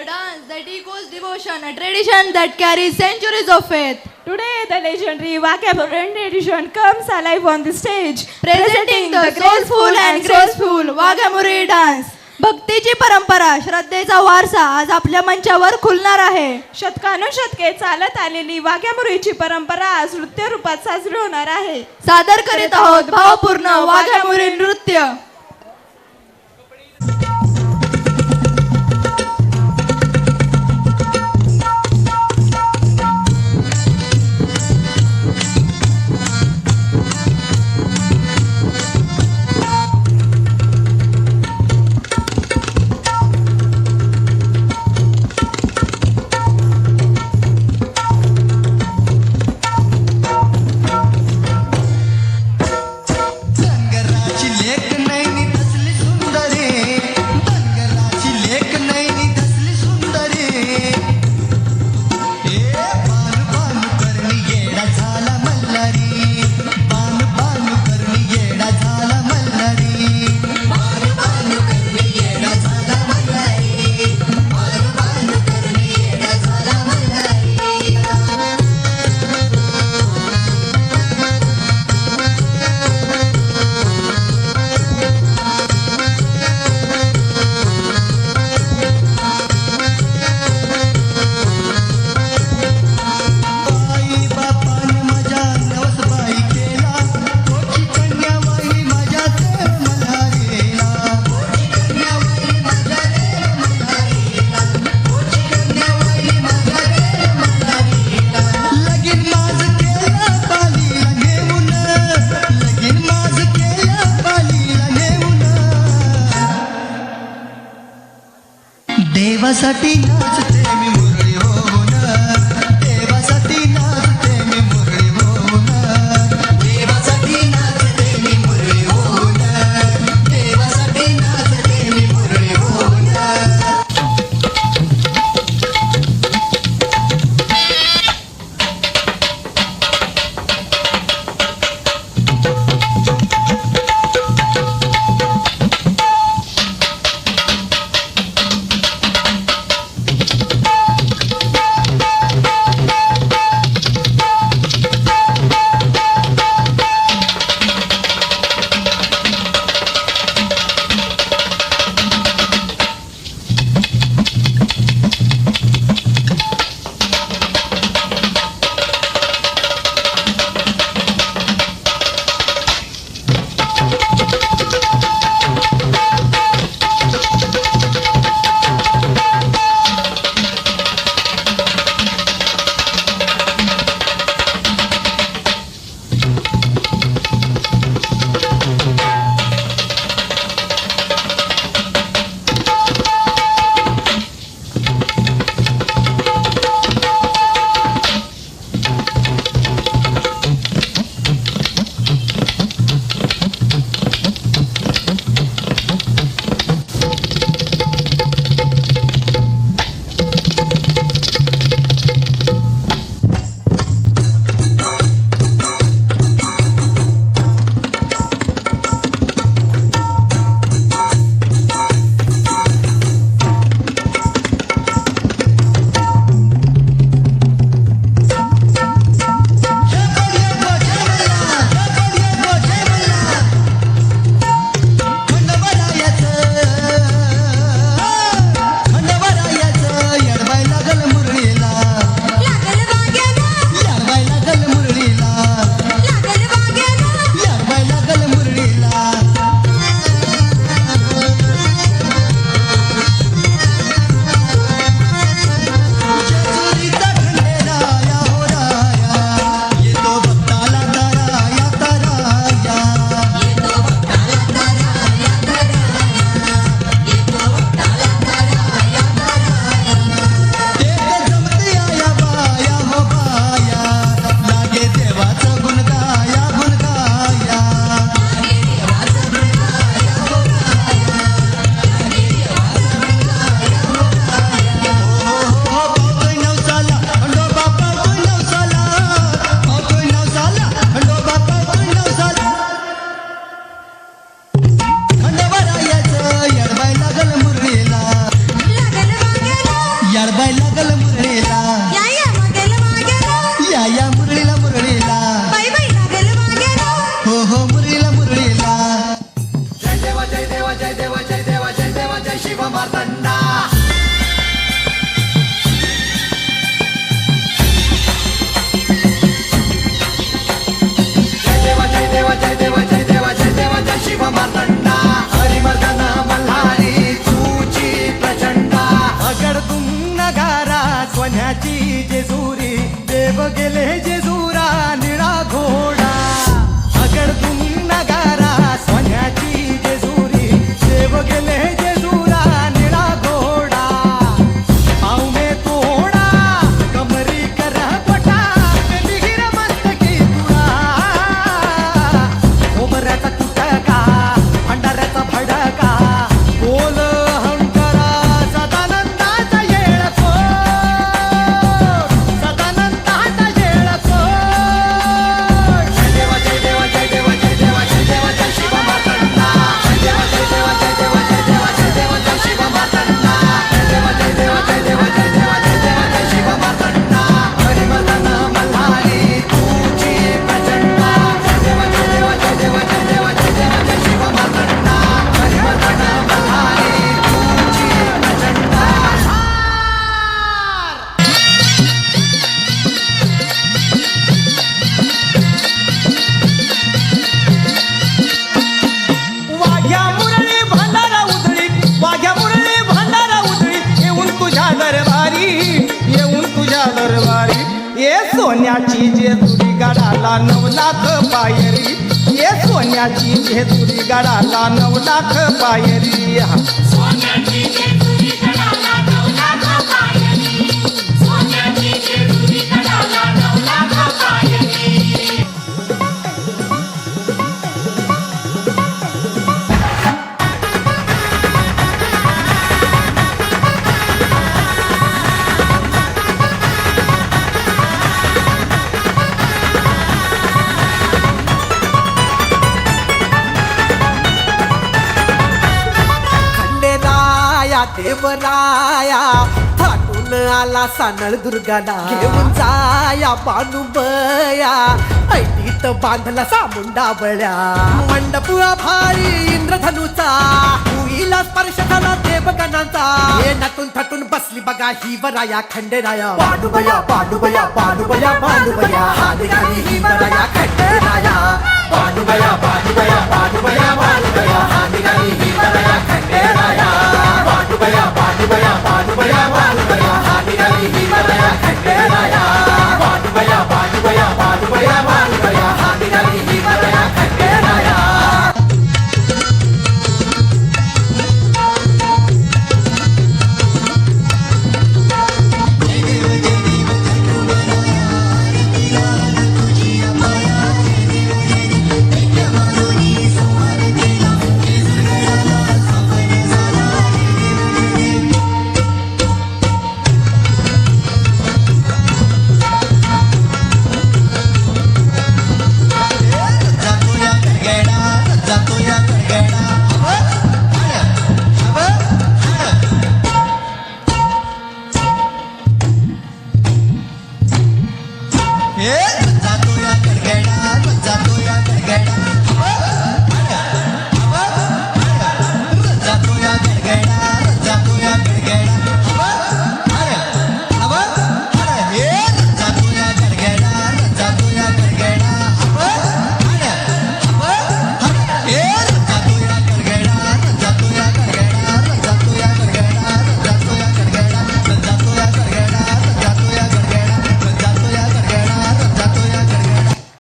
dance that echoes devotion, a tradition that carries centuries of faith. Today, the legendary Vagamuri tradition comes alive on the stage, Presenting the soulful and graceful Vagamuri dance. भक्तीची परंपरा, श्रद्धेचा वारसा आज आपल्या मंचावर खुलणार आहे. शतकानुशतके चालत आलेली वाघ्यामुरीची परंपरा आज नृत्य रूपात साजरी होणार आहे. सादर करीत आहोत भावपूर्ण वाघ्यामुरी नृत्य. देवासाठी नाचते मी मुरळी होऊन, देवासाठी नाचते मी मुरळी होऊन, देवासाठी नाचते मी मुरळी होऊन, देवासाठी नाचते मी मुरळी होऊन. शिवमार्तंडा जय देवा जय देवा जय देवा जय देवा जय देवा जय शिवमार्तंडा हरिमर्दन मल्हारी चूची प्रचंडा अगडतुम नगारा सोन्याची जेजुरी देव गेले जेजुरा निळा घोडा अगडतुम नगारा सोन्याची जेजुरी देव गेले जेजुरा निळा घोडा पाव में तोडा कमरी कर पटा मिहिर मस्तकी तुळा ओबऱ्याचा तुटका भंडाऱ्याचा भडका बोल हंकरा सदानंदाचा येळको सदानंदाचा येळको जय देवा जय देवा जय देवा जय देवा जय देवा जय शिवमार्तंडा जय देवा जय देवा जय देवा जय देवा जय देवा जय शिवमार्तंडा जय देवा जय देवा जय देवा जय देवा जय देवा जय शिवमार्तंडा हरिमर्दन मल्हारी तुझी प्रचंडा जय देवा जय देवा जय देवा जय देवा जय देवा जय शिवमार्तंडा हरिमर्दन मल्हारी तुझी प्रचंडा वाघ्या मुरळी भांडारा उधळी वाघ्या मुरळी भांडारा उधळी येऊन तुझ्या दरबारी येऊन तुझ्या दरबारी ये सोन्याची जेजुरी गडाला 9 लाख पायरी ये सोन्याची जेजुरी गडाला 9 लाख पायरी हा. सोन्याची जेजुरी गडाला 9 लाख पायरी सोन्याची जेजुरी गडाला 9 लाख पायरी खंडेराया देवराया थाटून आला सानळ दुर्गाला घेऊन जाया पांडुबया ऐटीत बांधला सामुंडा बळ्या मंडप भारी इंद्रधनुचा भुईला स्पर्श झाला देवगणांचा हे नटून थटून बसली बघा ही वराया खंडेराया पांडुबया पांडुबया पांडुबया पांडुबया हानी गाणी ही वराया खंडेराया पांडुबया पांडुबया पांडुबया पांडुबया हानी गाणी ही वराया खंडेराया पांडुबया